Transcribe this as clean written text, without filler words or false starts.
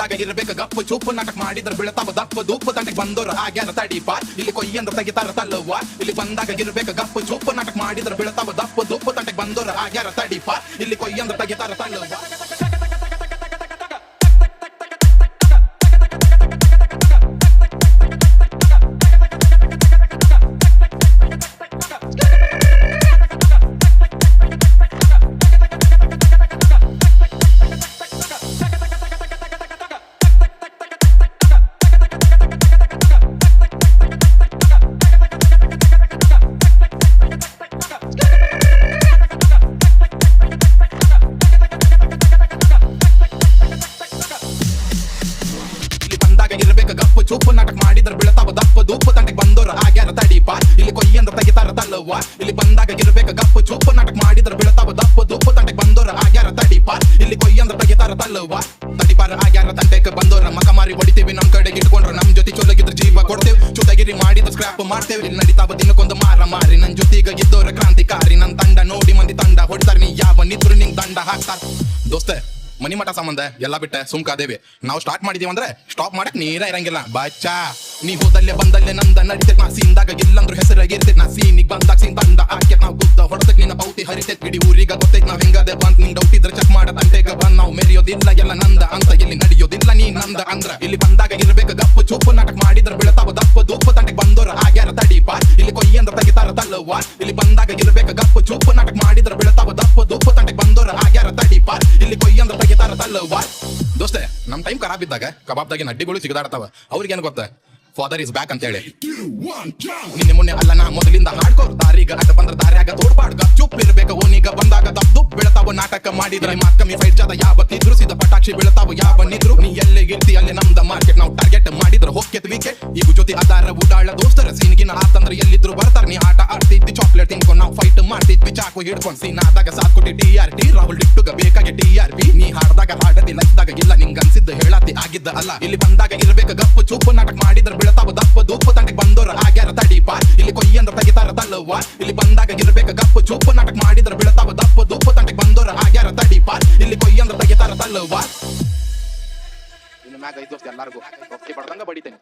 ಬಂದಾಗ ಇರ್ಬೇಕ ಗಪ್ಪು ಚೂಪು ನಾಟಕ ಮಾಡಿದ್ರ ಬೀಳ್ತಾವ ದಪ್ಪು ದೂಪು ತಂಟೆಗೆ ಬಂದೋರ ಆಗ್ಯಾರ ತಡಿಪ ಇಲ್ಲಿ ಕೊಯ್ಯಂದ್ರ ತೆಗಿತಾರ ತಲ್ಲವ್ವ ಇಲ್ಲಿ ಬಂದಾಗ ಇರ್ಬೇಕ ಗಪ್ಪು ಚೂಪು ನಾಟಕ ಮಾಡಿದ್ರ ಬೀಳ್ತಾವ ದಪ್ಪು ದೂಪು ತಂಟೆಗೆ ಬಂದೋರ ಆಗ್ಯಾರ ತಡಿಪ ಇಲ್ಲಿ ಕೊಯ್ಯಂದ್ರ ತೆಗಿತಾರ ತಲ್ಲವ್ವ ಗಪ್ಪು ಚೂಪು ನಾಟಕ ಮಾಡಿದ್ರ ಬೀಳ್ತಾವ ದಪ್ಪು ದೂಪು ತಂಟೆಗೆ ಬಂದೋರ ಆಗ್ಯಾರ ತಡಿಪ ಇಲ್ಲಿ ಕೊಯ್ಯಂದ್ರ ತೆಗಿತಾರ ತಲ್ಲವ್ವ ಇಲ್ಲಿ ಬಂದಾಗ ಇರ್ಬೇಕ ಗಪ್ಪು ಚೂಪು ನಾಟಕ ಮಾಡಿದ್ರ ಬೀಳ್ತಾವ ದಪ್ಪು ದೂಪು ತಂಟೆಗೆ ಬಂದೋರ ಆಗ್ಯಾರ ತಡಿಪ ಇಲ್ಲಿ ಕೊಯ್ಯಂದ್ರ ತೆಗಿತಾರ ತಲ್ಲವ್ವ ತಡಿಪಾರ ಆಗ್ಯಾರ ತಂಟೆಗೆ ಬಂದೋರ ಮಕ ಮಾರಿ ಹೊಡಿತೀವಿ ನಮ್ ಕಡೆಗೆ ಇಟ್ಕೊಂಡ್ರ ನಮ್ ಜೊತೆ ಚೊಲಗಿದ್ರ ಜೀವ ಕೊಡ್ತೇವೆ ಚುಟಗಿರಿ ಮಾಡಿದ ಸ್ಕ್ರಾಪ್ ಮಾಡ್ತೇವೆ ಇಲ್ಲಿ ನಡಿತಾವ ದಿನಕ್ಕೊಂದು ಮಾರ ಮಾರಿ ನನ್ ಜೊತೆಗ ಇದ್ದೋರ ಕ್ರಾಂತಿಕಾರಿ ನನ್ ತಂಡ ನೋಡಿ ಮಂದಿ ತಂಡ ಹೊಡಿತಾರ ನೀ ಯಾವ ನಿದ್ರು ನಿಂಗ್ ದಂಡ ಹಾಕ್ತಾರ ದೋಸ್ತೆ ಮನಿ ಮಠ ಸಂಬಂಧ ಎಲ್ಲ ಬಿಟ್ಟೆ ಸುಮ್ಕಾದೇವಿ ನಾವು ಸ್ಟಾರ್ಟ್ ಮಾಡಿದೀವಿ ಅಂದ್ರೆ ಸ್ಟಾಪ್ ಮಾಡಕ್ ನೀರ ಇರಂಗಿಲ್ಲ ಬಾಚಾ ನೀ ಹೋದಲ್ಲೇ ಬಂದಲ್ಲೇ ನಂದ ನಡಿತೇತ್ ನಾ ಸೀನ್ದಾಗ ಇಲ್ಲಂದ್ರು ಹೆಸರಾಗಿರ್ತೇತ್ ನಾ ಸೀನಿಗ್ ಬಂದಾಗ ಸೀನ್ ತಂಡ ಆಕೆ ನಾವ್ ಗುದ್ದ ಹೊಡೆದಕ್ ನಿನ್ನ ಪೌತಿ ಹರಿತೇತ್ ಇಡೀ ಊರಿಗ ಗೊತ್ತೈತ್ ನಾವ್ ಹೆಂಗದೆ ಬಂದ್ ನಿಂಗ್ ಡೌಟ್ ಇದ್ರೆ ಚೆಕ್ ಮಾಡದ್ ಅಂಟೆಗ ಬಂದ್ ನಾವ್ ಮೆರೆಯೋದಿಲ್ಲ ಎಲ್ಲ ನಂದ ಅಂತ ಇಲ್ಲಿ ನಡೆಯೋದಿಲ್ಲ ನೀ ನಂದ ಅಂದ್ರ ಇಲ್ಲಿ ಬಂದಾಗ ಇರ್ಬೇಕ ಗಪ್ಪು ಚೂಪು ನಾಟಕ ಮಾಡಿದ್ರ ಬೀಳ್ತಾವ ದಪ್ಪು ದೂಪು ತಂಟೆಗೆ ಬಂದೋರ ಆಗ್ಯಾರ ತಡಿಪ ಇಲ್ಲಿ ಕೊಯ್ಯಂದ್ರ ತೆಗಿತಾರ ತಲ್ಲವ್ವ ಇಲ್ಲಿ ಬಂದಾಗ ಇರ್ಬೇಕ ಗಪ್ಪು ಚೂಪು ನಾಟಕ ಮಾಡಿದ್ರ ಬೀಳ್ತಾವ ದಪ್ಪು ದೂಪು ತಂಟೆಗೆ ಬಂದೋರ ಆಗ್ಯಾರ ತಡಿಪ ಇಲ್ಲಿ ಕೊಯ್ಯಂದ್ರ ತೆಗಿತಾರ ತಲ್ಲವ್ವ ದೋಸ್ತೆ ನಮ್ ಟೈಮ್ ಖರಾಬ್ ಇದ್ದಾಗ ಕಬಾಬ್ದಾಗಿನ ಅಡ್ಡಿಗಳು ಸಿಗದಾಡ್ತಾವ ಅವ್ರಿಗೇನು ಗೊತ್ತ ಫಾದರ್ ಇಸ್ ಬ್ಯಾಕ್ ಅಂತ ಹೇಳಿ ನಿನ್ನೆ ಮೊನ್ನೆ ಅಲ್ಲ ನಾ ಮೊದಲಿಂದ ಹಾಡ್ಕೋರ್ ದಾರಿಗ ಅಡ್ಡ ಬಂದ್ರ ದಾರ್ಯಾಗ ತೋಡ್ಪಾಡ್ಗ ಚುಪ್ ಇರ್ಬೇಕ ಓನಿಗ ಬಂದಾಗ ದಪ್ಪು ಬೀಳ್ತಾವ ನಾಟಕ ಮಾಡಿದ್ರೆ ಮಾತ್ ಕಮ್ಮಿ ಫೈಟ್ ಜಾದ ಯಾವತ್ತಿದ್ರು ಸಿದ ಪಟಾಕ್ಷಿ ಬೀಳ್ತಾವ ಯಾವನ್ನಿದ್ರು ನೀ ಎಲ್ಲೇ ಗಿರ್ತಿ ಅಲ್ಲಿ ನಮ್ದ ಮಾರ್ಕೆಟ್ ನಾವು ಟಾರ್ಗೆಟ್ ಮಾಡಿದ್ರ ಹೋಗ್ಯತ್ ವಿಕೆಟ್ ಈಗ ಜೊತೆ ಆಧಾರ ಉಡಾಳ ದೋಸ್ತರ ಸೀನ್ಗಿನ ಆತಂದ್ರ ಎಲ್ಲಿದ್ರು ಬರ್ತಾರ ನೀ ಆಟ ಆಡ್ತಿದ್ದಿ ಚಾಕ್ಲೇಟ್ ತಿನ್ಕೊಂಡ್ ನಾವು ಫೈಟ್ ಮಾಡ್ತಿದ್ವಿ ಚಾಕು ಹಿಡ್ಕೊಂಡ್ ಸೀನ್ ಆದಾಗ ಸಾಥ್ ಕೊಟ್ಟಿ TRT ರಾಹುಲ್ ಡಿಟ್ಟುಗ ಬೇಕಾಗಿ TRP ನೀ ಹಾಡ್ದಾಗ ಹಾಡದಿ ಲೈಫ್ದಾಗ ಇಲ್ಲ ನಿಂಗ್ ಅನ್ಸಿದ್ದ ಹೇಳತಿ ಆಗಿದ್ದ ಅಲ್ಲ ಇಲ್ಲಿ ಬಂದಾಗ ಇರ್ಬೇಕ ಗಪ್ಪು ಚೂಪು ನಾಟಕ ಮಾಡಿದ್ರ ಬೀಳ್ತಾವ ದಪ್ಪು ದೂಪು ತಂಟೆಗೆ ಬಂದೋರ ಆಗ್ಯಾರ ತಡಿಪ ಇಲ್ಲಿ ಕೊಯ್ಯಂದ್ರ ತೆಗಿತಾರ ತಲ್ಲವ್ವ ಇಲ್ಲಿ ಬಂದಾಗ ಇರ್ಬೇಕ ಗಪ್ಪು ಚೂಪು ನಾಟಕ ಮಾಡಿದ್ರ ಬೀಳ್ತಾವ ದಪ್ಪು ದೂಪು ತಂಟೆಗೆ ಬಂದೋರ ಆಗ್ಯಾರ ತಡಿಪ ಇಲ್ಲಿ ಕೊಯ್ಯಂದ್ರ ತೆಗಿತಾರ ತಲ್ಲವ್ವ ಇನ್ನು ಮ್ಯಾಗ ಐದು ಎಲ್ಲಾರ್ಗು ಬಡ್ದಂಗ ಬಡಿತೇನೆ